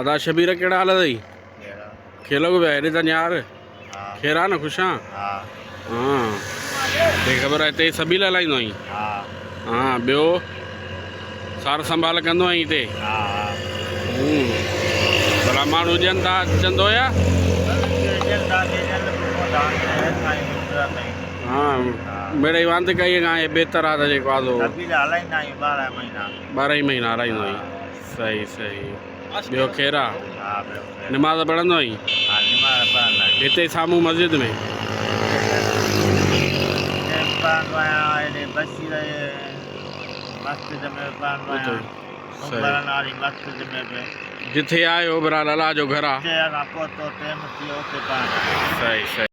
अदा शबीर केड़ा हाल है? खेलो को बैठे था यार। खेरा ना खुश हाँ। हाँ ते खबर है ते सभी लाइनो आई। हाँ बियो सार संभाल कंदो आई ते। भला माण्हू ॾियनि था चंदो या? हाँ मिड़ई वांद कई खां बेहतर आहे त जेको आहे 12 ही महीना हलाईंदो आई। सही सही। ॿियो खेर आहे? निमाज़ पढ़ंदो आई? हिते साम्हूं मस्जिद में? जिथे आयो बरहाल अलाह जो घर आहे। सही सही।